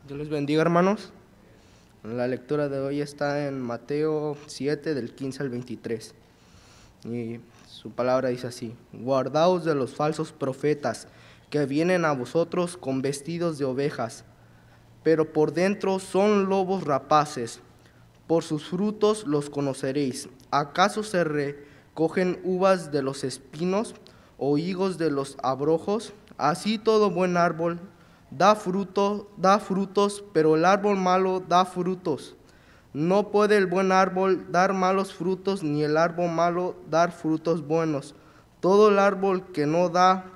Dios les bendiga, hermanos. La lectura de hoy está en Mateo 7, del 15 al 23. Y su palabra dice así: Guardaos de los falsos profetas, que vienen a vosotros con vestidos de ovejas, pero por dentro son lobos rapaces. Por sus frutos los conoceréis. ¿Acaso se recogen uvas de los espinos o higos de los abrojos? Así todo buen árbol da frutos, pero el árbol malo da frutos. No puede el buen árbol dar malos frutos, ni el árbol malo dar frutos buenos. Todo árbol que no da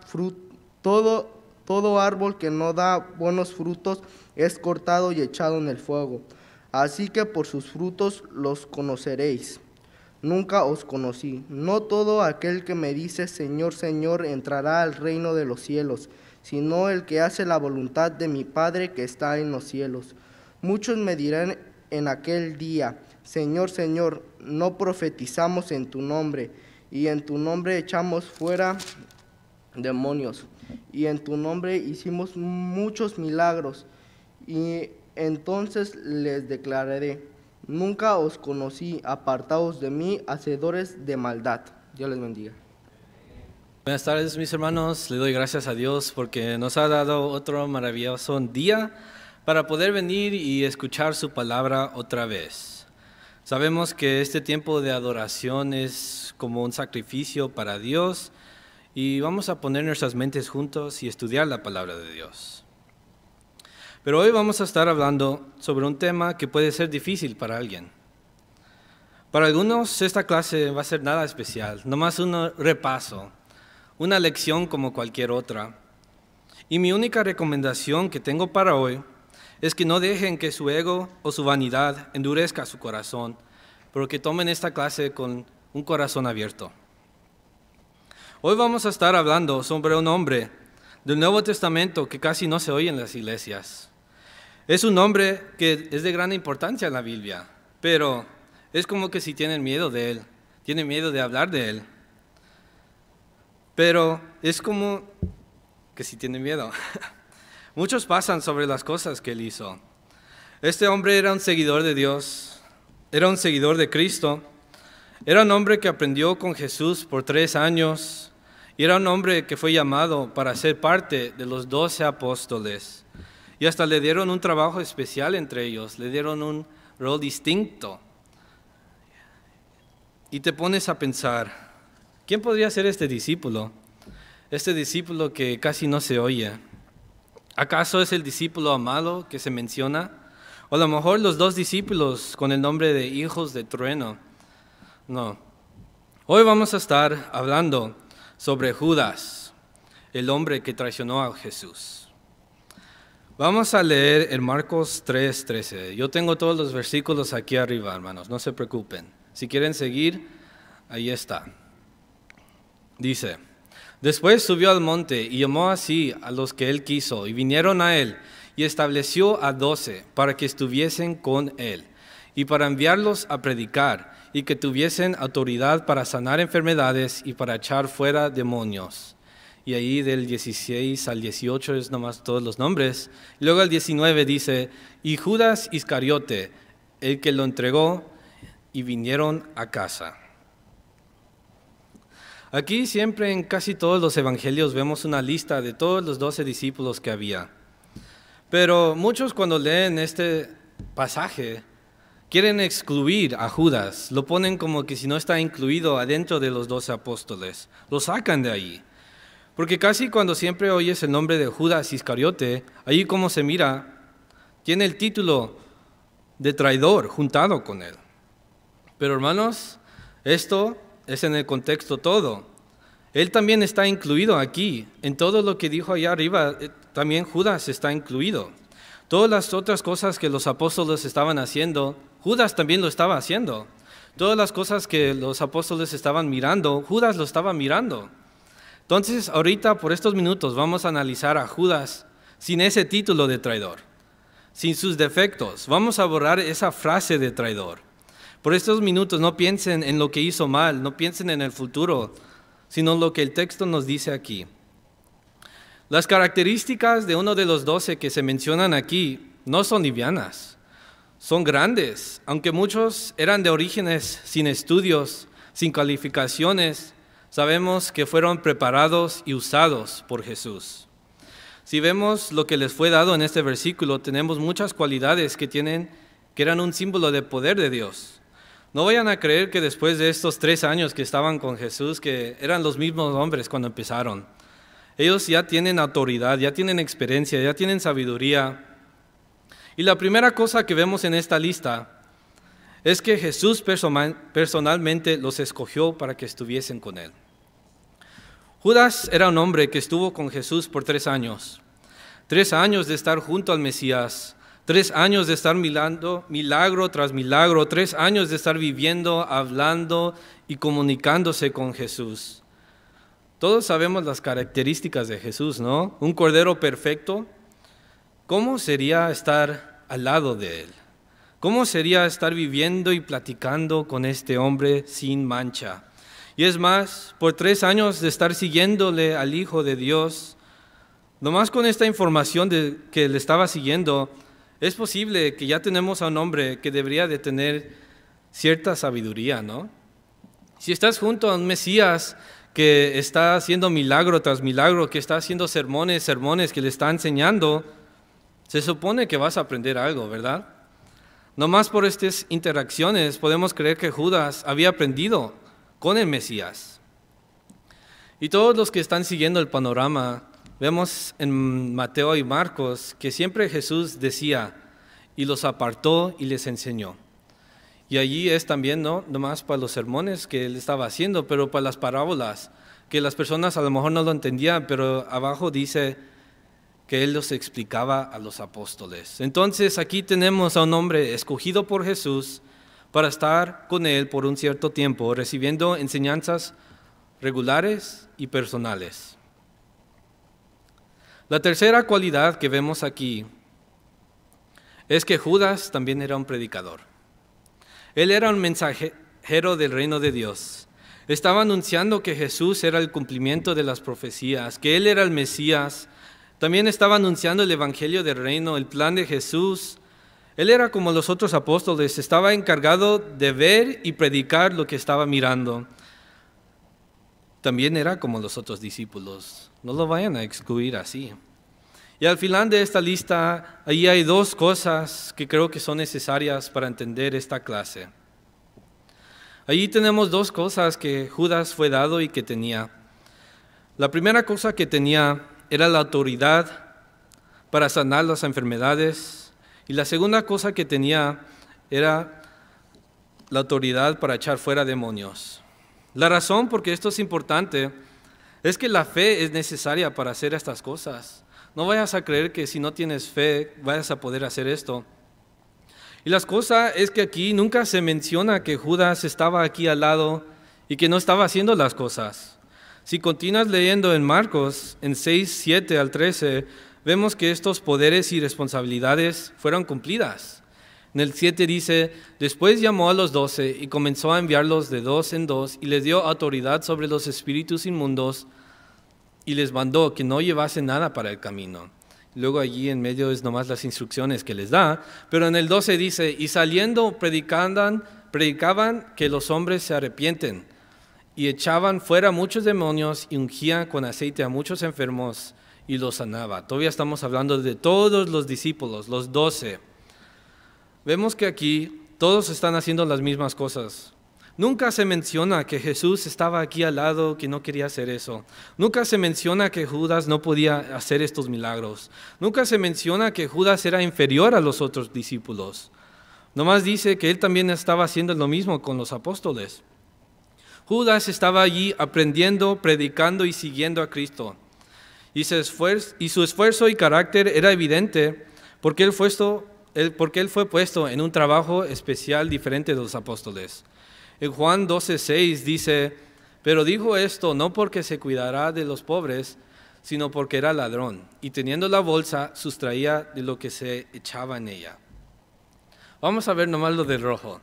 buenos frutos es cortado y echado en el fuego. Así que por sus frutos los conoceréis. Nunca os conocí. No todo aquel que me dice Señor, Señor, entrará al reino de los cielos, sino el que hace la voluntad de mi Padre que está en los cielos. Muchos me dirán en aquel día: Señor, Señor, ¿no profetizamos en tu nombre, y en tu nombre echamos fuera demonios, y en tu nombre hicimos muchos milagros? Y entonces les declararé: nunca os conocí, apartaos de mí, hacedores de maldad. Dios les bendiga. Buenas tardes, mis hermanos. Le doy gracias a Dios porque nos ha dado otro maravilloso día para poder venir y escuchar su palabra otra vez. Sabemos que este tiempo de adoración es como un sacrificio para Dios y vamos a poner nuestras mentes juntos y estudiar la palabra de Dios. Pero hoy vamos a estar hablando sobre un tema que puede ser difícil para alguien. Para algunos esta clase va a ser nada especial, nomás un repaso, una lección como cualquier otra. Y mi única recomendación que tengo para hoy es que no dejen que su ego o su vanidad endurezca su corazón, pero que tomen esta clase con un corazón abierto. Hoy vamos a estar hablando sobre un hombre del Nuevo Testamento que casi no se oye en las iglesias. Es un hombre que es de gran importancia en la Biblia, pero es como que si tienen miedo de él, tienen miedo de hablar de él. Pero es como que si tienen miedo. Muchos pasan sobre las cosas que él hizo. Este hombre era un seguidor de Dios, era un seguidor de Cristo, era un hombre que aprendió con Jesús por 3 años y era un hombre que fue llamado para ser parte de los 12 apóstoles. Y hasta le dieron un trabajo especial entre ellos, le dieron un rol distinto. Y te pones a pensar, ¿quién podría ser este discípulo? Este discípulo que casi no se oye. ¿Acaso es el discípulo amado que se menciona? O a lo mejor los 2 discípulos con el nombre de hijos de trueno. No. Hoy vamos a estar hablando sobre Judas, el hombre que traicionó a Jesús. Vamos a leer en Marcos 3:13. Yo tengo todos los versículos aquí arriba, hermanos, no se preocupen. Si quieren seguir, ahí está. Dice: Después subió al monte y llamó así a los que él quiso, y vinieron a él, y estableció a 12 para que estuviesen con él, y para enviarlos a predicar, y que tuviesen autoridad para sanar enfermedades y para echar fuera demonios. Y ahí del 16 al 18 es nomás todos los nombres. Y luego el 19 dice: y Judas Iscariote, el que lo entregó, y vinieron a casa. Aquí siempre en casi todos los evangelios vemos una lista de todos los 12 discípulos que había. Pero muchos cuando leen este pasaje quieren excluir a Judas, lo ponen como que si no está incluido adentro de los 12 apóstoles, lo sacan de ahí. Porque casi cuando siempre oyes el nombre de Judas Iscariote, ahí como se mira, tiene el título de traidor juntado con él. Pero hermanos, esto es en el contexto todo. Él también está incluido aquí. En todo lo que dijo allá arriba, también Judas está incluido. Todas las otras cosas que los apóstoles estaban haciendo, Judas también lo estaba haciendo. Todas las cosas que los apóstoles estaban mirando, Judas lo estaba mirando. Entonces, ahorita por estos minutos vamos a analizar a Judas sin ese título de traidor, sin sus defectos. Vamos a borrar esa frase de traidor. Por estos minutos no piensen en lo que hizo mal, no piensen en el futuro, sino lo que el texto nos dice aquí. Las características de uno de los 12 que se mencionan aquí no son livianas, son grandes. Aunque muchos eran de orígenes sin estudios, sin calificaciones, sabemos que fueron preparados y usados por Jesús. Si vemos lo que les fue dado en este versículo, tenemos muchas cualidades que eran un símbolo de poder de Dios. No vayan a creer que después de estos 3 años que estaban con Jesús, que eran los mismos hombres cuando empezaron. Ellos ya tienen autoridad, ya tienen experiencia, ya tienen sabiduría. Y la primera cosa que vemos en esta lista es que Jesús personalmente los escogió para que estuviesen con Él. Judas era un hombre que estuvo con Jesús por 3 años. 3 años de estar junto al Mesías. 3 años de estar mirando milagro tras milagro, 3 años de estar viviendo, hablando y comunicándose con Jesús. Todos sabemos las características de Jesús, ¿no? Un cordero perfecto. ¿Cómo sería estar al lado de Él? ¿Cómo sería estar viviendo y platicando con este hombre sin mancha? Y es más, por 3 años de estar siguiéndole al Hijo de Dios, nomás con esta información que le estaba siguiendo, es posible que ya tenemos a un hombre que debería de tener cierta sabiduría, ¿no? Si estás junto a un Mesías que está haciendo milagro tras milagro, que está haciendo sermones que le está enseñando, se supone que vas a aprender algo, ¿verdad? Nomás por estas interacciones podemos creer que Judas había aprendido con el Mesías. Y todos los que están siguiendo el panorama, vemos en Mateo y Marcos que siempre Jesús decía, y los apartó y les enseñó. Y allí es también, no nomás para los sermones que él estaba haciendo, pero para las parábolas, que las personas a lo mejor no lo entendían, pero abajo dice que él los explicaba a los apóstoles. Entonces aquí tenemos a un hombre escogido por Jesús para estar con él por un cierto tiempo, recibiendo enseñanzas regulares y personales. La tercera cualidad que vemos aquí es que Judas también era un predicador. Él era un mensajero del reino de Dios. Estaba anunciando que Jesús era el cumplimiento de las profecías, que Él era el Mesías. También estaba anunciando el evangelio del reino, el plan de Jesús. Él era como los otros apóstoles, estaba encargado de ver y predicar lo que estaba mirando. También era como los otros discípulos. No lo vayan a excluir así. Y al final de esta lista, ahí hay 2 cosas que creo que son necesarias para entender esta clase. Allí tenemos 2 cosas que Judas fue dado y que tenía. La primera cosa que tenía era la autoridad para sanar las enfermedades. Y la segunda cosa que tenía era la autoridad para echar fuera demonios. La razón por qué esto es importante es que la fe es necesaria para hacer estas cosas. No vayas a creer que si no tienes fe vayas a poder hacer esto. Y la cosa es que aquí nunca se menciona que Judas estaba aquí al lado y que no estaba haciendo las cosas. Si continúas leyendo en Marcos, en 6, 7 al 13, vemos que estos poderes y responsabilidades fueron cumplidas. En el 7 dice, después llamó a los 12 y comenzó a enviarlos de 2 en 2 y les dio autoridad sobre los espíritus inmundos y les mandó que no llevasen nada para el camino. Luego allí en medio es nomás las instrucciones que les da, pero en el 12 dice, y saliendo predicaban que los hombres se arrepienten y echaban fuera muchos demonios y ungían con aceite a muchos enfermos y los sanaba. Todavía estamos hablando de todos los discípulos, los 12. Vemos que aquí todos están haciendo las mismas cosas. Nunca se menciona que Jesús estaba aquí al lado, que no quería hacer eso. Nunca se menciona que Judas no podía hacer estos milagros. Nunca se menciona que Judas era inferior a los otros discípulos. Nomás dice que él también estaba haciendo lo mismo con los apóstoles. Judas estaba allí aprendiendo, predicando y siguiendo a Cristo. Y su esfuerzo y carácter era evidente porque él fue puesto en un trabajo especial diferente de los apóstoles. En Juan 12:6 dice, pero dijo esto no porque se cuidara de los pobres, sino porque era ladrón, y teniendo la bolsa, sustraía de lo que se echaba en ella. Vamos a ver nomás lo del rojo,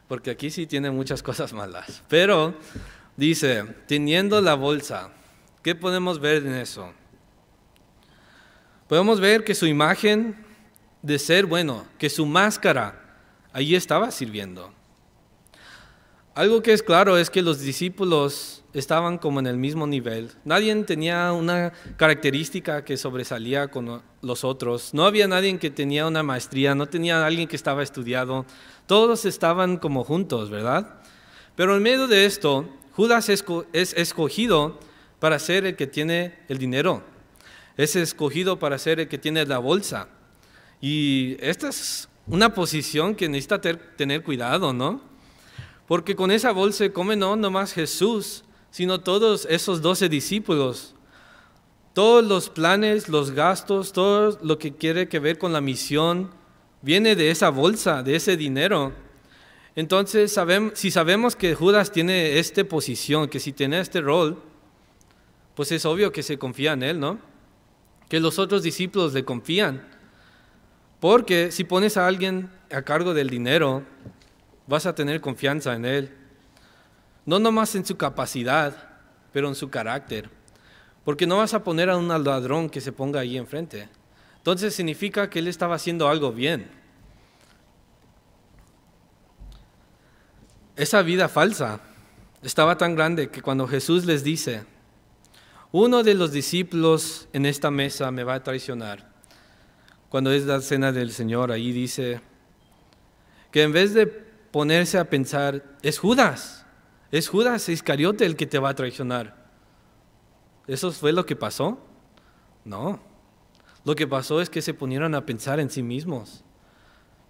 porque aquí sí tiene muchas cosas malas. Pero dice, teniendo la bolsa, ¿qué podemos ver en eso? Podemos ver que su imagen de ser bueno, que su máscara allí estaba sirviendo. Algo que es claro es que los discípulos estaban como en el mismo nivel. Nadie tenía una característica que sobresalía con los otros. No había nadie que tenía una maestría, no tenía alguien que estaba estudiado. Todos estaban como juntos, ¿verdad? Pero en medio de esto, Judas es escogido para ser el que tiene el dinero. Es escogido para ser el que tiene la bolsa. Y esta es una posición que necesita tener cuidado, ¿no? Porque con esa bolsa come no nomás Jesús, sino todos esos 12 discípulos. Todos los planes, los gastos, todo lo que quiere que ver con la misión, viene de esa bolsa, de ese dinero. Entonces, si sabemos que Judas tiene esta posición, que si tiene este rol, pues es obvio que se confía en él, ¿no? Que los otros discípulos le confían. Porque si pones a alguien a cargo del dinero, vas a tener confianza en él. No nomás en su capacidad, pero en su carácter. Porque no vas a poner a un ladrón que se ponga ahí enfrente. Entonces significa que él estaba haciendo algo bien. Esa vida falsa estaba tan grande que cuando Jesús les dice, uno de los discípulos en esta mesa me va a traicionar. Cuando es la cena del Señor, ahí dice que en vez de ponerse a pensar, es Judas Iscariote el que te va a traicionar. ¿Eso fue lo que pasó? No. Lo que pasó es que se ponieron a pensar en sí mismos.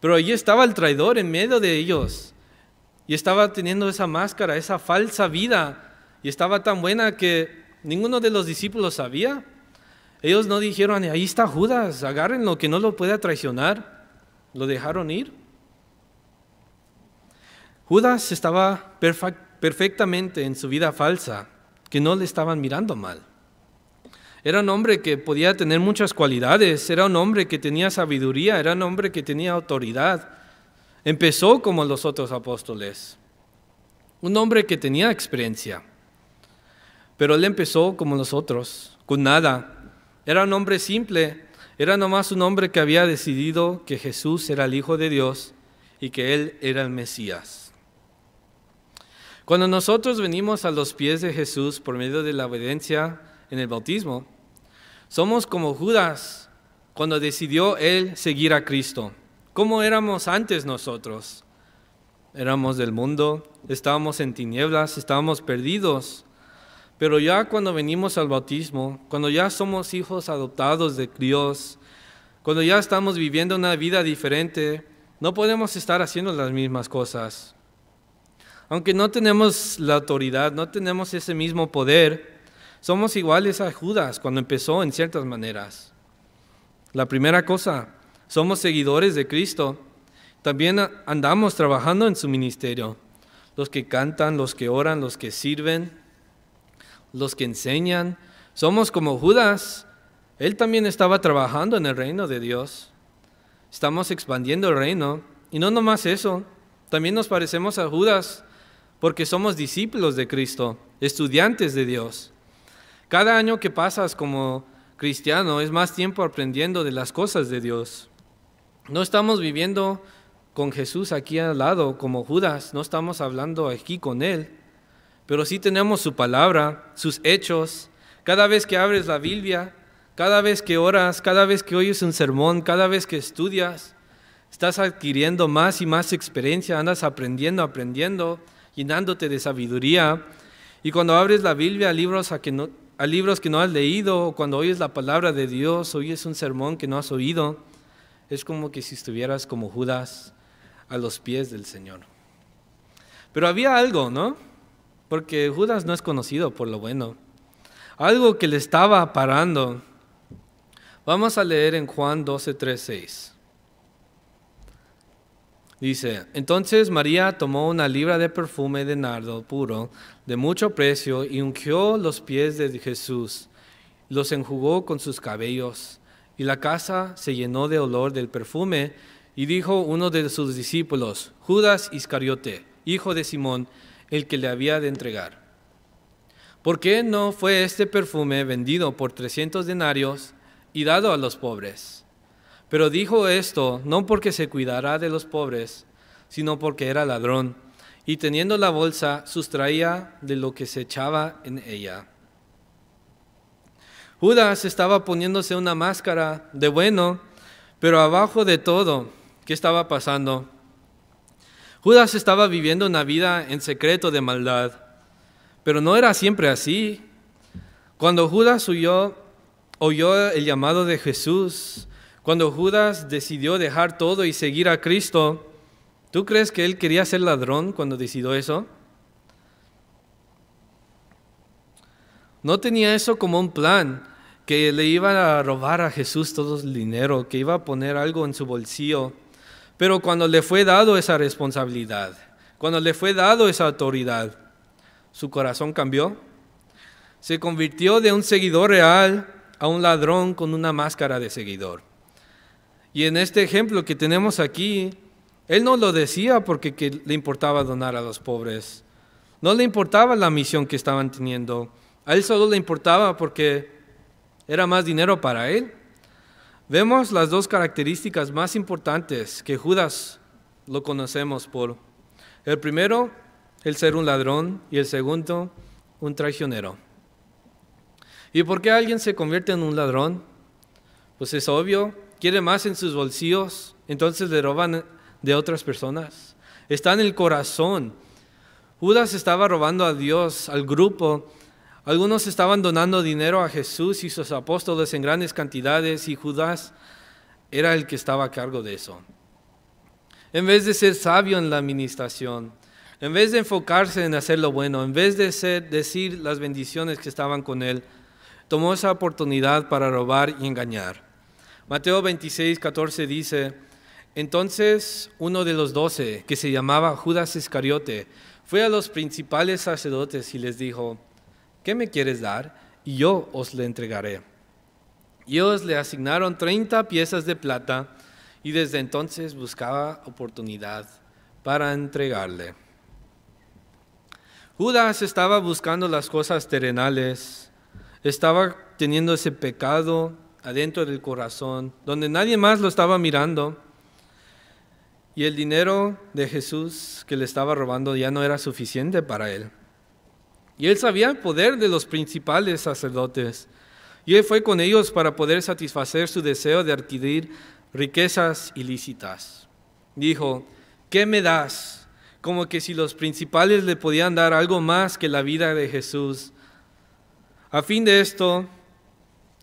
Pero allí estaba el traidor en medio de ellos. Y estaba teniendo esa máscara, esa falsa vida. Y estaba tan buena que ninguno de los discípulos sabía. Ellos no dijeron, ahí está Judas, agárrenlo, que no lo pueda traicionar. Lo dejaron ir. Judas estaba perfectamente en su vida falsa, que no le estaban mirando mal. Era un hombre que podía tener muchas cualidades, era un hombre que tenía sabiduría, era un hombre que tenía autoridad. Empezó como los otros apóstoles, un hombre que tenía experiencia, pero él empezó como los otros, con nada. Era un hombre simple, era nomás un hombre que había decidido que Jesús era el Hijo de Dios y que Él era el Mesías. Cuando nosotros venimos a los pies de Jesús por medio de la obediencia en el bautismo, somos como Judas cuando decidió él seguir a Cristo. ¿Cómo éramos antes nosotros? Éramos del mundo, estábamos en tinieblas, estábamos perdidos. Pero ya cuando venimos al bautismo, cuando ya somos hijos adoptados de Dios, cuando ya estamos viviendo una vida diferente, no podemos estar haciendo las mismas cosas. Aunque no tenemos la autoridad, no tenemos ese mismo poder, somos iguales a Judas cuando empezó en ciertas maneras. La primera cosa, somos seguidores de Cristo. También andamos trabajando en su ministerio. Los que cantan, los que oran, los que sirven, los que enseñan. Somos como Judas. Él también estaba trabajando en el reino de Dios. Estamos expandiendo el reino. Y no nomás eso, también nos parecemos a Judas porque somos discípulos de Cristo, estudiantes de Dios. Cada año que pasas como cristiano es más tiempo aprendiendo de las cosas de Dios. No estamos viviendo con Jesús aquí al lado como Judas, no estamos hablando aquí con Él, pero sí tenemos su palabra, sus hechos. Cada vez que abres la Biblia, cada vez que oras, cada vez que oyes un sermón, cada vez que estudias, estás adquiriendo más y más experiencia, andas aprendiendo, llenándote de sabiduría. Y cuando abres la Biblia a libros que no has leído, o cuando oyes la palabra de Dios, oyes un sermón que no has oído, es como que si estuvieras como Judas a los pies del Señor. Pero había algo, ¿no? Porque Judas no es conocido por lo bueno. Algo que le estaba parando. Vamos a leer en Juan 12:3-6. Dice, entonces María tomó una libra de perfume de nardo puro, de mucho precio, y ungió los pies de Jesús, los enjugó con sus cabellos, y la casa se llenó de olor del perfume. Y dijo uno de sus discípulos, Judas Iscariote, hijo de Simón, el que le había de entregar. ¿Por qué no fue este perfume vendido por 300 denarios y dado a los pobres? Pero dijo esto no porque se cuidara de los pobres, sino porque era ladrón, y teniendo la bolsa, sustraía de lo que se echaba en ella. Judas estaba poniéndose una máscara de bueno, pero abajo de todo, ¿qué estaba pasando? Judas estaba viviendo una vida en secreto de maldad, pero no era siempre así. Cuando Judas oyó el llamado de Jesús, cuando Judas decidió dejar todo y seguir a Cristo, ¿tú crees que él quería ser ladrón cuando decidió eso? No tenía eso como un plan, que le iba a robar a Jesús todo el dinero, que iba a poner algo en su bolsillo. Pero cuando le fue dado esa responsabilidad, cuando le fue dado esa autoridad, su corazón cambió. Se convirtió de un seguidor real a un ladrón con una máscara de seguidor. Y en este ejemplo que tenemos aquí, él no lo decía porque le importaba donar a los pobres. No le importaba la misión que estaban teniendo. A él solo le importaba porque era más dinero para él. Vemos las dos características más importantes que Judas lo conocemos por. El primero, el ser un ladrón, y el segundo, un traicionero. ¿Y por qué alguien se convierte en un ladrón? Pues es obvio, quiere más en sus bolsillos, entonces le roban de otras personas. Está en el corazón. Judas estaba robando a Dios, al grupo. Algunos estaban donando dinero a Jesús y sus apóstoles en grandes cantidades, y Judas era el que estaba a cargo de eso. En vez de ser sabio en la administración, en vez de enfocarse en hacer lo bueno, en vez de decir las bendiciones que estaban con él, tomó esa oportunidad para robar y engañar. Mateo 26:14 dice: entonces uno de los 12, que se llamaba Judas Iscariote, fue a los principales sacerdotes y les dijo: ¿qué me quieres dar? Y yo os le entregaré. Y ellos le asignaron 30 piezas de plata, y desde entonces buscaba oportunidad para entregarle. Judas estaba buscando las cosas terrenales, estaba teniendo ese pecado adentro del corazón, donde nadie más lo estaba mirando, y el dinero de Jesús que le estaba robando ya no era suficiente para él. Y él sabía el poder de los principales sacerdotes, y él fue con ellos para poder satisfacer su deseo de adquirir riquezas ilícitas. Dijo: ¿qué me das? Como que si los principales le podían dar algo más que la vida de Jesús. A fin de esto,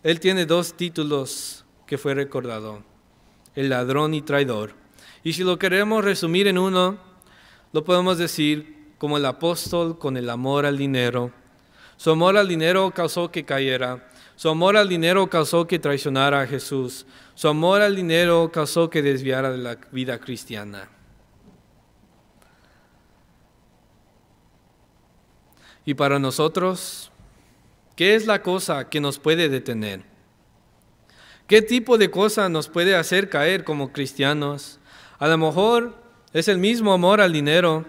él tiene 2 títulos que fue recordado: el ladrón y traidor. Y si lo queremos resumir en uno, lo podemos decir como el apóstol con el amor al dinero. Su amor al dinero causó que cayera. Su amor al dinero causó que traicionara a Jesús. Su amor al dinero causó que desviara de la vida cristiana. Y para nosotros, ¿qué es la cosa que nos puede detener? ¿Qué tipo de cosa nos puede hacer caer como cristianos? A lo mejor es el mismo amor al dinero.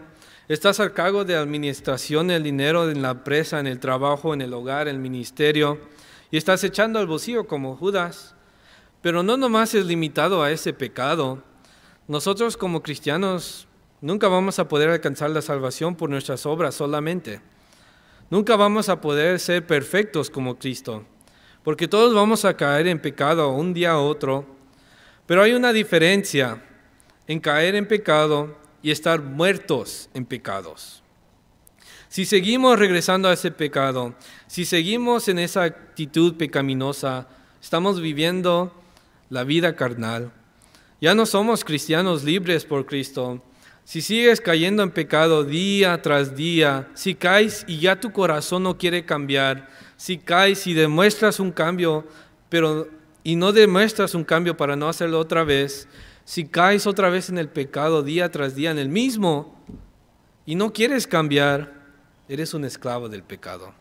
Estás a cargo de administración del dinero en la empresa, en el trabajo, en el hogar, en el ministerio, y estás echando al bolsillo como Judas. Pero no nomás es limitado a ese pecado. Nosotros como cristianos nunca vamos a poder alcanzar la salvación por nuestras obras solamente. Nunca vamos a poder ser perfectos como Cristo, porque todos vamos a caer en pecado un día u otro. Pero hay una diferencia en caer en pecado y estar muertos en pecados. Si seguimos regresando a ese pecado, si seguimos en esa actitud pecaminosa, estamos viviendo la vida carnal. Ya no somos cristianos libres por Cristo. Si sigues cayendo en pecado día tras día, si caes y ya tu corazón no quiere cambiar, si caes y demuestras un cambio, y no demuestras un cambio para no hacerlo otra vez, si caes otra vez en el pecado día tras día, en el mismo, y no quieres cambiar, eres un esclavo del pecado.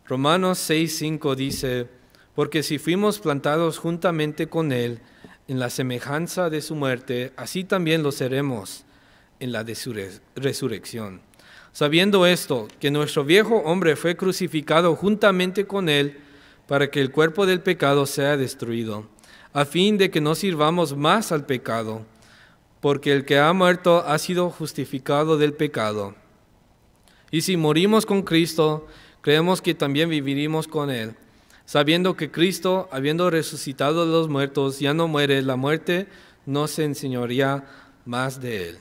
Romanos 6:5 dice: porque si fuimos plantados juntamente con Él en la semejanza de su muerte, así también lo seremos en la de su resurrección. Sabiendo esto, que nuestro viejo hombre fue crucificado juntamente con Él, para que el cuerpo del pecado sea destruido, a fin de que no sirvamos más al pecado, porque el que ha muerto ha sido justificado del pecado. Y si morimos con Cristo, creemos que también viviremos con Él, sabiendo que Cristo, habiendo resucitado de los muertos, ya no muere, la muerte no se enseñorea más de Él.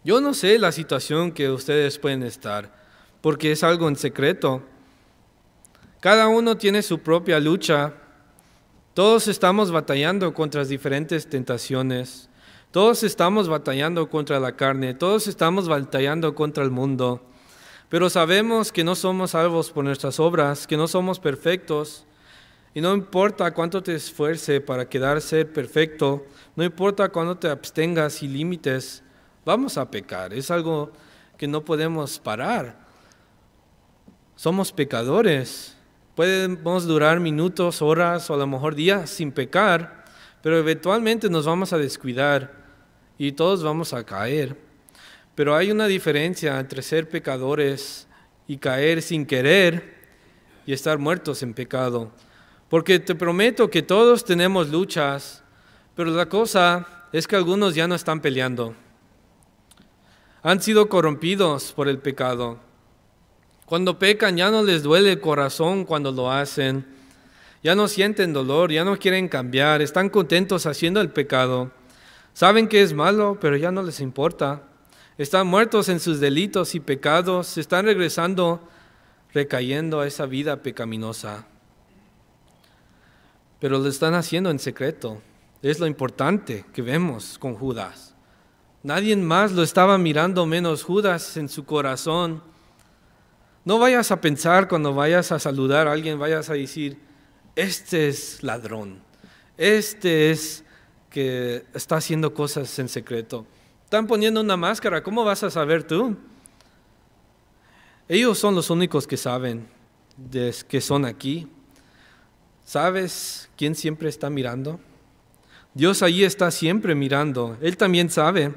Yo no sé la situación que ustedes pueden estar, porque es algo en secreto. Cada uno tiene su propia lucha. Todos estamos batallando contra las diferentes tentaciones. Todos estamos batallando contra la carne. Todos estamos batallando contra el mundo. Pero sabemos que no somos salvos por nuestras obras, que no somos perfectos. Y no importa cuánto te esfuerces para quedarse perfecto, no importa cuánto te abstengas y límites, vamos a pecar. Es algo que no podemos parar. Somos pecadores. Podemos durar minutos, horas o a lo mejor días sin pecar, pero eventualmente nos vamos a descuidar y todos vamos a caer. Pero hay una diferencia entre ser pecadores y caer sin querer y estar muertos en pecado. Porque te prometo que todos tenemos luchas, pero la cosa es que algunos ya no están peleando. Han sido corrompidos por el pecado. Cuando pecan ya no les duele el corazón cuando lo hacen, ya no sienten dolor, ya no quieren cambiar, están contentos haciendo el pecado. Saben que es malo, pero ya no les importa. Están muertos en sus delitos y pecados, están regresando, recayendo a esa vida pecaminosa. Pero lo están haciendo en secreto. Es lo importante que vemos con Judas. Nadie más lo estaba mirando menos Judas en su corazón. No vayas a pensar cuando vayas a saludar a alguien, vayas a decir, este es ladrón, este es que está haciendo cosas en secreto. Están poniendo una máscara, ¿cómo vas a saber tú? Ellos son los únicos que saben que son aquí. ¿Sabes quién siempre está mirando? Dios allí está siempre mirando, Él también sabe.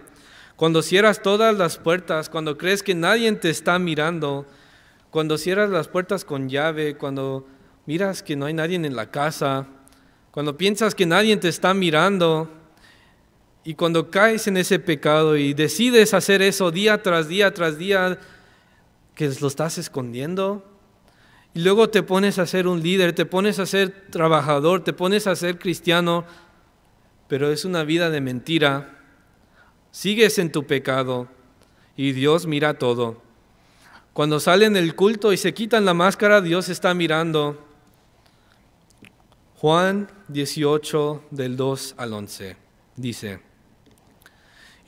Cuando cierras todas las puertas, cuando crees que nadie te está mirando, cuando cierras las puertas con llave, cuando miras que no hay nadie en la casa, cuando piensas que nadie te está mirando y cuando caes en ese pecado y decides hacer eso día tras día tras día, que lo estás escondiendo, y luego te pones a ser un líder, te pones a ser trabajador, te pones a ser cristiano, pero es una vida de mentira, sigues en tu pecado y Dios mira todo. Cuando salen del culto y se quitan la máscara, Dios está mirando. Juan 18, del 2 al 11, dice,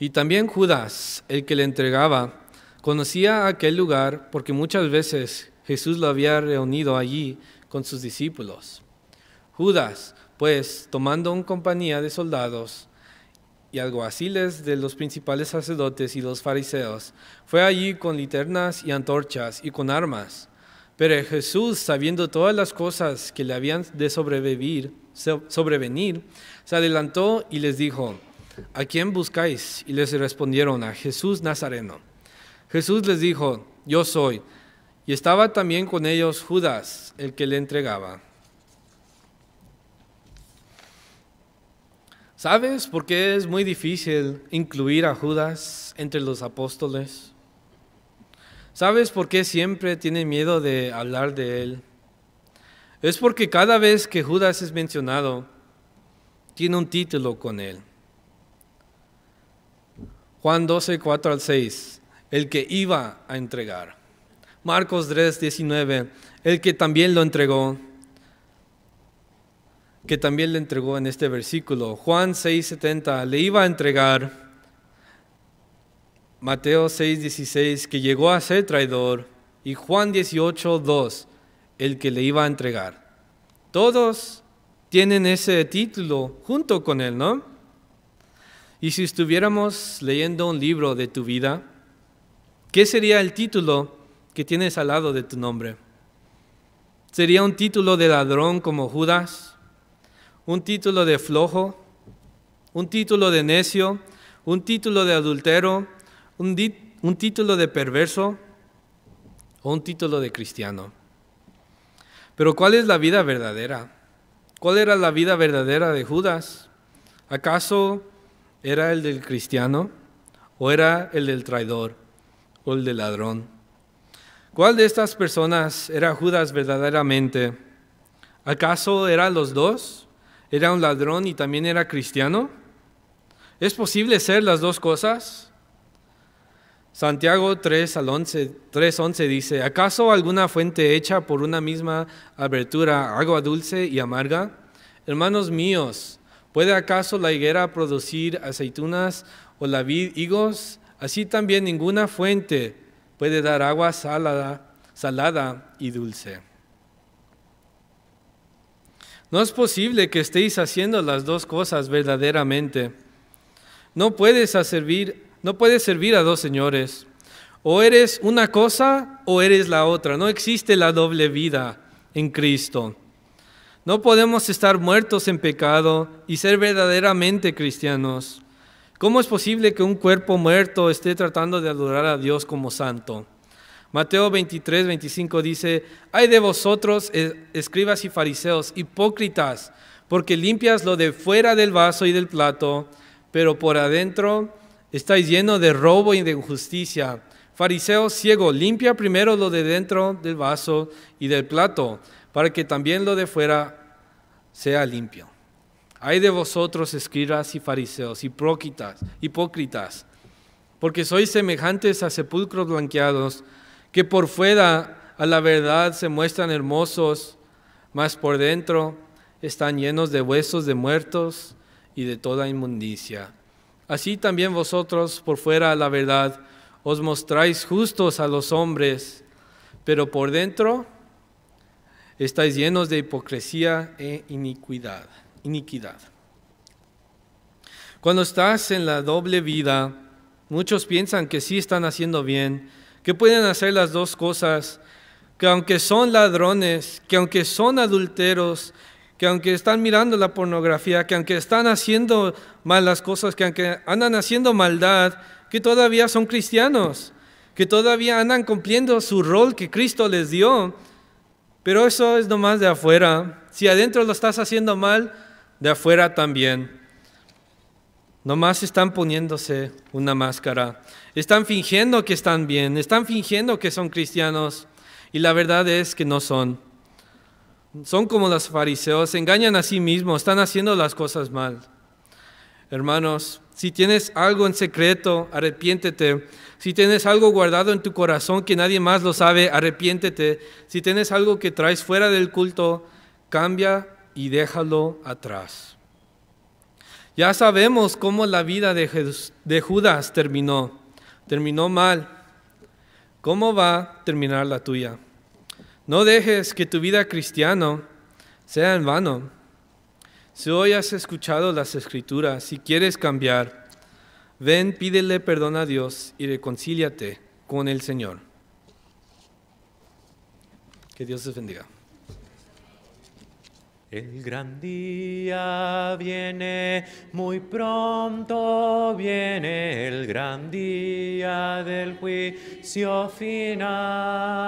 y también Judas, el que le entregaba, conocía aquel lugar porque muchas veces Jesús lo había reunido allí con sus discípulos. Judas, pues, tomando una compañía de soldados y alguaciles de los principales sacerdotes y los fariseos, fue allí con linternas y antorchas y con armas. Pero Jesús, sabiendo todas las cosas que le habían de sobrevenir, se adelantó y les dijo, ¿a quién buscáis? Y les respondieron, a Jesús Nazareno. Jesús les dijo, yo soy. Y estaba también con ellos Judas, el que le entregaba. ¿Sabes por qué es muy difícil incluir a Judas entre los apóstoles? ¿Sabes por qué siempre tienen miedo de hablar de él? Es porque cada vez que Judas es mencionado, tiene un título con él. Juan 12, 4 al 6, el que iba a entregar. Marcos 3, 19, el que también lo entregó. Que también le entregó en este versículo. Juan 6:70, le iba a entregar. Mateo 6:16, que llegó a ser traidor. Y Juan 18:2, el que le iba a entregar. Todos tienen ese título junto con él, ¿no? Y si estuviéramos leyendo un libro de tu vida, ¿qué sería el título que tienes al lado de tu nombre? ¿Sería un título de ladrón como Judas? ¿Un título de flojo? ¿Un título de necio? ¿Un título de adultero? ¿Un título de perverso? ¿O un título de cristiano? Pero ¿cuál es la vida verdadera? ¿Cuál era la vida verdadera de Judas? ¿Acaso era el del cristiano o era el del traidor o el del ladrón? ¿Cuál de estas personas era Judas verdaderamente? ¿Acaso eran los dos? ¿Era un ladrón y también era cristiano? ¿Es posible ser las dos cosas? Santiago 3:11 dice, ¿acaso alguna fuente hecha por una misma abertura, agua dulce y amarga? Hermanos míos, ¿puede acaso la higuera producir aceitunas o la vid higos? Así también ninguna fuente puede dar agua salada y dulce. No es posible que estéis haciendo las dos cosas verdaderamente. No puedes servir a dos señores. O eres una cosa o eres la otra. No existe la doble vida en Cristo. No podemos estar muertos en pecado y ser verdaderamente cristianos. ¿Cómo es posible que un cuerpo muerto esté tratando de adorar a Dios como santo? Mateo 23:25 dice, «Ay de vosotros, escribas y fariseos, hipócritas, porque limpias lo de fuera del vaso y del plato, pero por adentro estáis llenos de robo y de injusticia. Fariseo ciego, limpia primero lo de dentro del vaso y del plato, para que también lo de fuera sea limpio. Ay de vosotros, escribas y fariseos, hipócritas, porque sois semejantes a sepulcros blanqueados, que por fuera a la verdad se muestran hermosos, mas por dentro están llenos de huesos de muertos y de toda inmundicia. Así también vosotros por fuera a la verdad os mostráis justos a los hombres, pero por dentro estáis llenos de hipocresía e iniquidad. Cuando estás en la doble vida, muchos piensan que sí están haciendo bien, que pueden hacer las dos cosas, que aunque son ladrones, que aunque son adúlteros, que aunque están mirando la pornografía, que aunque están haciendo malas cosas, que aunque andan haciendo maldad, que todavía son cristianos, que todavía andan cumpliendo su rol que Cristo les dio. Pero eso es nomás de afuera. Si adentro lo estás haciendo mal, de afuera también. Nomás están poniéndose una máscara. Están fingiendo que están bien, están fingiendo que son cristianos y la verdad es que no son. Son como los fariseos, se engañan a sí mismos, están haciendo las cosas mal. Hermanos, si tienes algo en secreto, arrepiéntete. Si tienes algo guardado en tu corazón que nadie más lo sabe, arrepiéntete. Si tienes algo que traes fuera del culto, cambia y déjalo atrás. Ya sabemos cómo la vida de Judas terminó. Terminó mal. ¿Cómo va a terminar la tuya? No dejes que tu vida cristiana sea en vano. Si hoy has escuchado las Escrituras, si quieres cambiar, ven, pídele perdón a Dios y reconcíliate con el Señor. Que Dios les bendiga. El gran día viene, muy pronto viene el gran día del juicio final.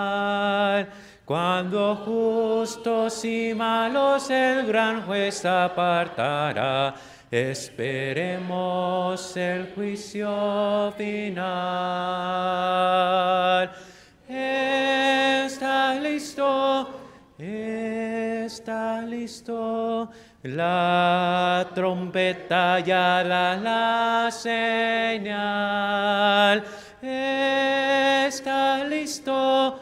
Cuando justos y malos el gran juez apartará, esperemos el juicio final. Está listo, la trompeta ya da la señal. Está listo,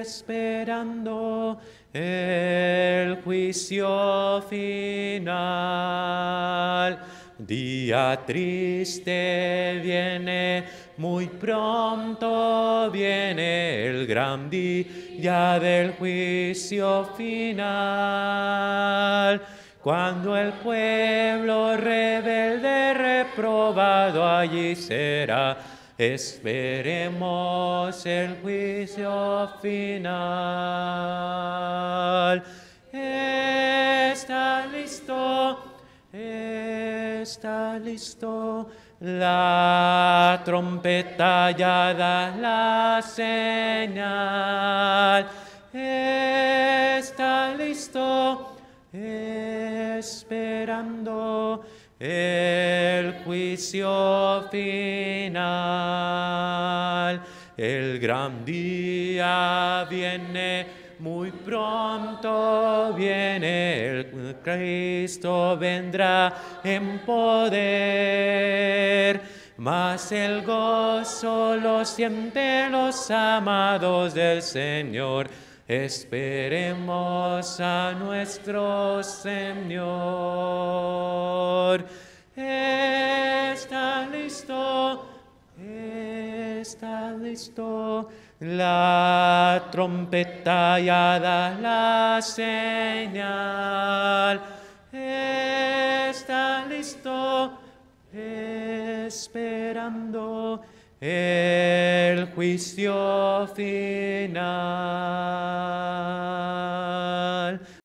esperando el juicio final. Día triste viene, muy pronto viene el gran día del juicio final. Cuando el pueblo rebelde reprobado allí será, esperemos el juicio final. Está listo, la trompeta ya da la señal. Está listo, esperando el juicio final. El gran día viene, muy pronto viene, el Cristo vendrá en poder. Mas el gozo lo sienten los amados del Señor. Esperemos a nuestro Señor. Está listo, la trompeta ya da la señal. Está listo, esperando el juicio final.